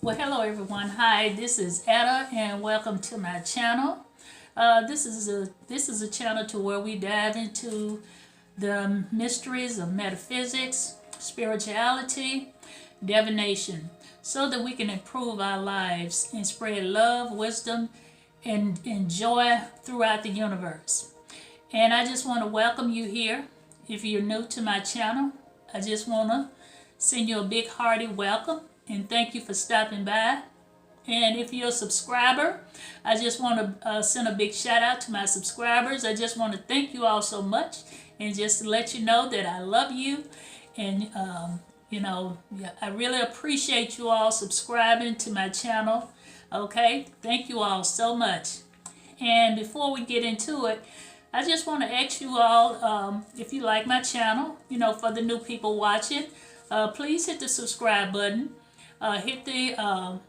Well, hello everyone. Hi, this is Etta, and welcome to my channel. This is a channel to where we dive into the mysteries of metaphysics, spirituality, divination, so that we can improve our lives and spread love, wisdom, and joy throughout the universe. And I just want to welcome you here. If you're new to my channel, I just want to send you a big hearty welcome and thank you for stopping by. And if you're a subscriber, I just want to send a big shout out to my subscribers. I just want to thank you all so much and just to let you know that I love you. And, I really appreciate you all subscribing to my channel. Okay, thank you all so much. And before we get into it, I just want to ask you all, if you like my channel, for the new people watching, please hit the subscribe button. Hit the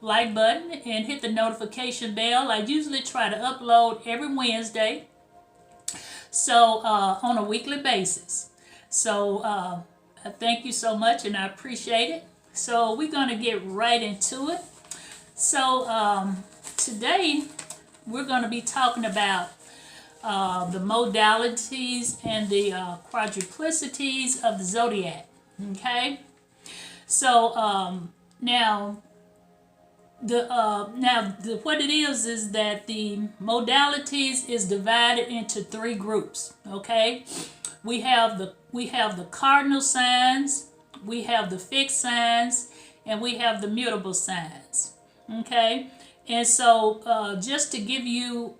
like button and hit the notification bell. I usually try to upload every Wednesday, so on a weekly basis. So I thank you so much and I appreciate it. So we're going to get right into it. So today we're going to be talking about the modalities and the quadruplicities of the zodiac. Okay, so what it is that the modalities is divided into three groups. Okay, we have the cardinal signs, we have the fixed signs, and we have the mutable signs. Okay, and so just to give you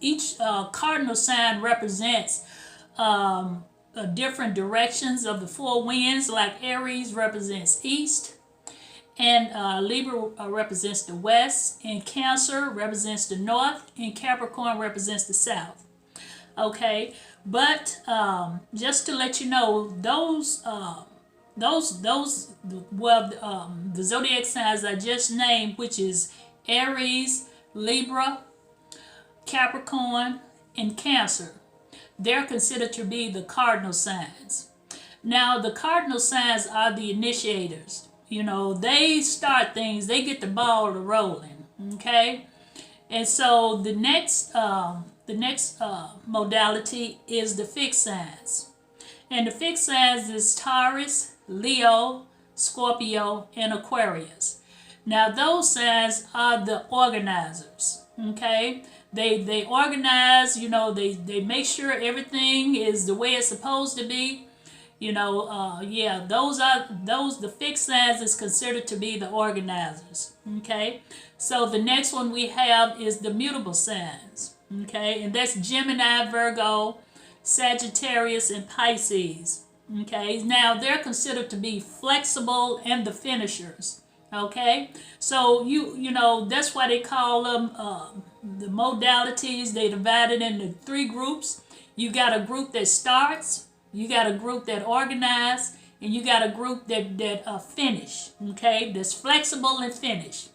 each cardinal sign represents different directions of the four winds. Like Aries represents east, and Libra represents the west, and Cancer represents the north, and Capricorn represents the south. Okay, but just to let you know, the zodiac signs I just named, which is Aries, Libra, Capricorn, and Cancer, they're considered to be the cardinal signs. Now, the cardinal signs are the initiators. They start things, they get the ball rolling. Okay, and so the next modality is the fixed signs, and the fixed signs is Taurus, Leo, Scorpio, and Aquarius. Now, those signs are the organizers. Okay, they organize, they make sure everything is the way it's supposed to be. The fixed signs is considered to be the organizers. Okay, so the next one we have is the mutable signs. Okay, and that's Gemini, Virgo, Sagittarius, and Pisces. Okay, now they're considered to be flexible and the finishers. Okay, so that's why they call them the modalities. They divided into three groups. You got a group that starts, you got a group that organize, and you got a group that finish. Okay, that's flexible and finish.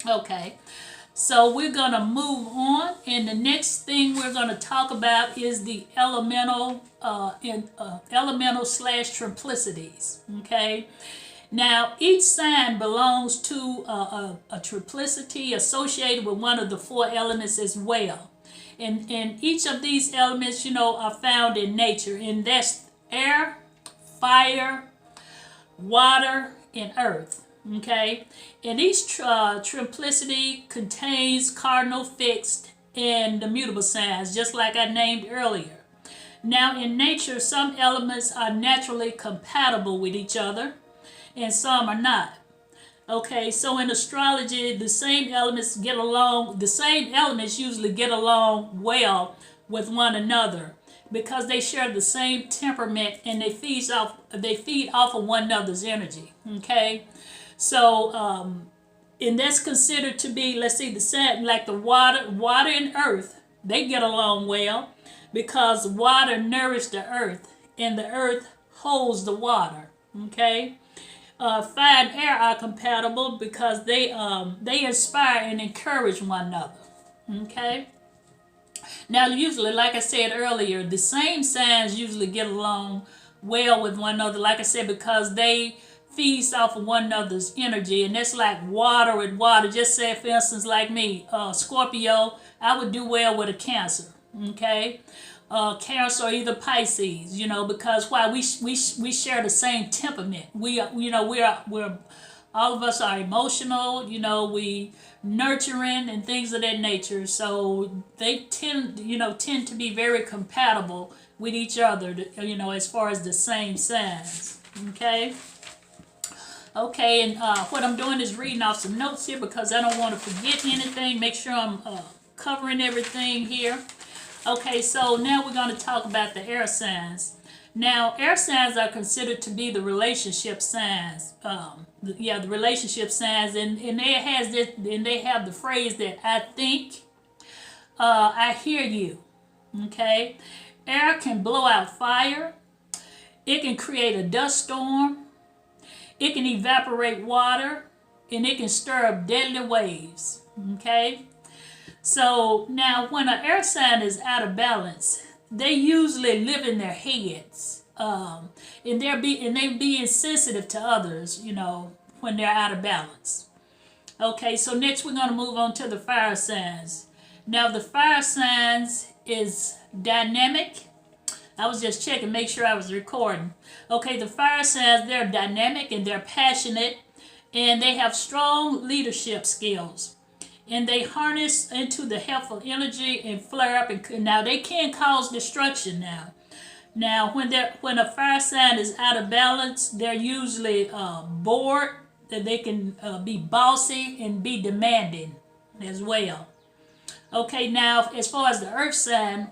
Okay, so we're gonna move on, and the next thing we're gonna talk about is the elemental slash triplicities. Okay. Now, each sign belongs to a triplicity associated with one of the four elements as well. And each of these elements, are found in nature. And that's air, fire, water, and earth. Okay? And each triplicity contains cardinal, fixed, and the mutable signs, just like I named earlier. Now, in nature, some elements are naturally compatible with each other, and some are not. Okay, so in astrology, the same elements usually get along well with one another because they share the same temperament and they feed off of one another's energy. Okay, so and that's considered to be, let's see, the same, like the water and earth, they get along well because water nourishes the earth and the earth holds the water. Okay. Fire and air are compatible because they inspire and encourage one another. Okay. Now, usually, like I said earlier, the same signs usually get along well with one another, like I said, because they feeds off of one another's energy, and that's like water with water. Just say, for instance, like me, Scorpio, I would do well with a Cancer, okay? Cancer or either Pisces, because why we share the same temperament. We're all of us are emotional, we nurturing and things of that nature. So they tend to be very compatible with each other, as far as the same signs. Okay. Okay, and what I'm doing is reading off some notes here because I don't want to forget anything. Make sure I'm covering everything here. Okay, so now we're going to talk about the air signs. Now, air signs are considered to be the relationship signs. The relationship signs, and they have the phrase that I think, I hear you. Okay, air can blow out fire. It can create a dust storm. It can evaporate water, and it can stir up deadly waves. Okay, so now when an air sign is out of balance, they usually live in their heads, and they being sensitive to others, when they're out of balance. Okay, so next we're going to move on to the fire signs. Now the fire signs is dynamic. I was just checking, make sure I was recording. Okay, the fire signs, they're dynamic and they're passionate, and they have strong leadership skills. And they harness into the helpful energy and flare up. And now they can cause destruction now. Now, when a fire sign is out of balance, they're usually bored, that they can be bossy and be demanding as well. Okay, now as far as the earth sign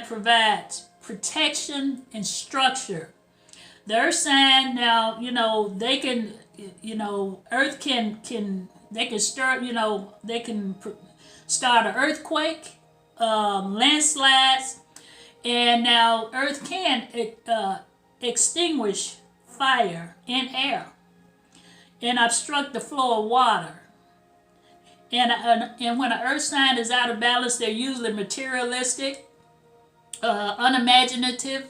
provides protection and structure. The earth sign, now, they can, earth they can start an earthquake, landslides, and now earth can extinguish fire in air and obstruct the flow of water. And when an earth sign is out of balance, they're usually materialistic, unimaginative,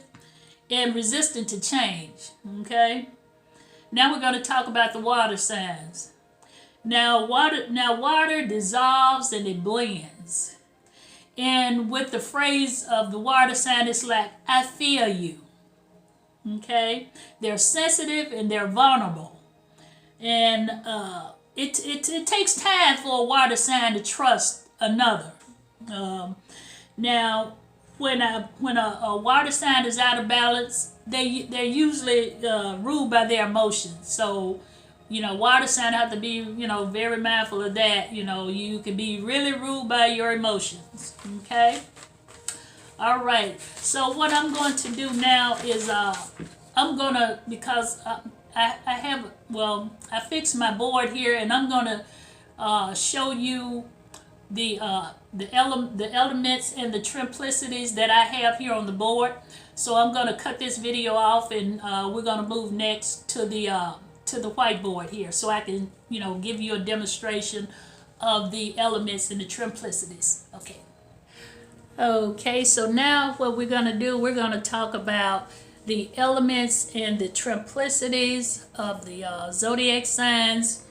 and resistant to change. Okay? Now we're going to talk about the water signs. Now water dissolves and it blends. And with the phrase of the water sign, it's like, I feel you. Okay? They're sensitive and they're vulnerable. And it takes time for a water sign to trust another. Now, when a water sign is out of balance, they're usually ruled by their emotions. So, water sign have to be, very mindful of that. You can be really ruled by your emotions. Okay? All right. So what I'm going to do now is because I fixed my board here, and I'm going to show you the elements and the triplicities that I have here on the board. So I'm going to cut this video off, and we're going to move next to the whiteboard here, so I can give you a demonstration of the elements and the triplicities. Okay, so now what we're going to do, we're going to talk about the elements and the triplicities of the zodiac signs.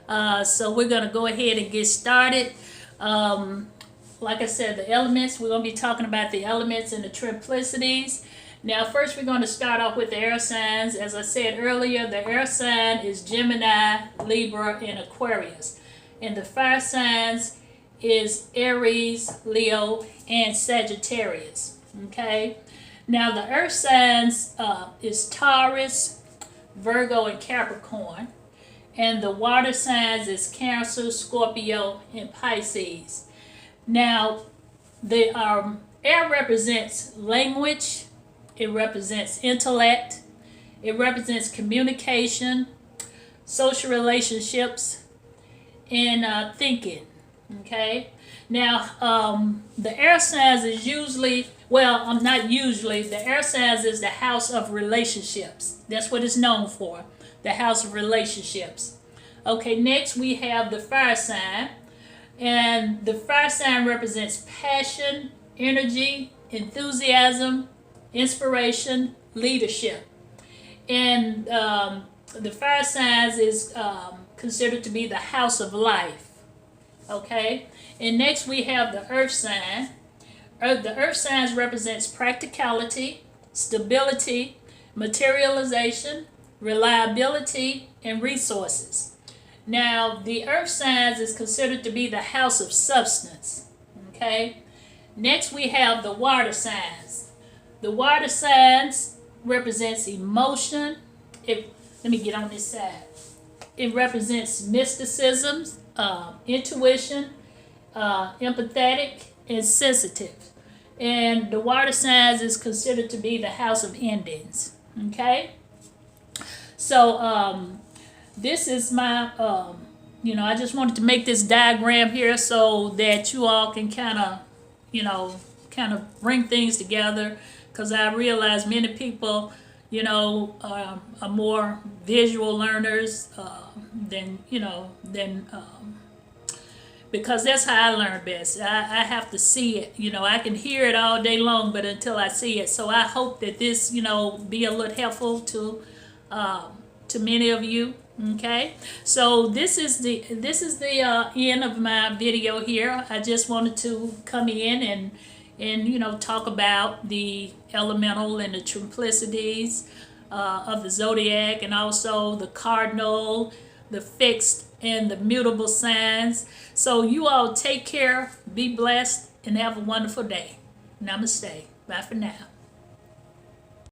So we're going to go ahead and get started. Like I said, the elements, we're going to be talking about the elements and the triplicities. Now, first we're going to start off with the air signs. As I said earlier, the air sign is Gemini, Libra, and Aquarius. And the fire signs is Aries, Leo, and Sagittarius. Okay? Now, the earth signs is Taurus, Virgo, and Capricorn. And the water signs is Cancer, Scorpio, and Pisces. Now, the air represents language. It represents intellect. It represents communication, social relationships, and thinking. Okay? Now, the air signs is usually, not usually, the air signs is the house of relationships. That's what it's known for, the house of relationships. Okay, next we have the fire sign. And the fire sign represents passion, energy, enthusiasm, inspiration, leadership. And the fire signs is considered to be the house of life. Okay? And next we have the earth sign. The earth signs represents practicality, stability, materialization, reliability, and resources. Now, the earth signs is considered to be the house of substance. Okay? Next we have the water signs. The water signs represents emotion. Let me get on this side. It represents mysticism, intuition, empathetic, and sensitive. And the water signs is considered to be the house of endings. Okay? So this is my, I just wanted to make this diagram here so that you all can kind of bring things together, because I realize many people, are more visual learners than because that's how I learn best. I have to see it. I can hear it all day long, but until I see it. So I hope that this, be a little helpful to many of you. Okay, so this is the end of my video here. I just wanted to come in and talk about the elemental and the triplicities of the zodiac, and also the cardinal, the fixed, and the mutable signs. So you all take care, be blessed, and have a wonderful day. Namaste. Bye for now.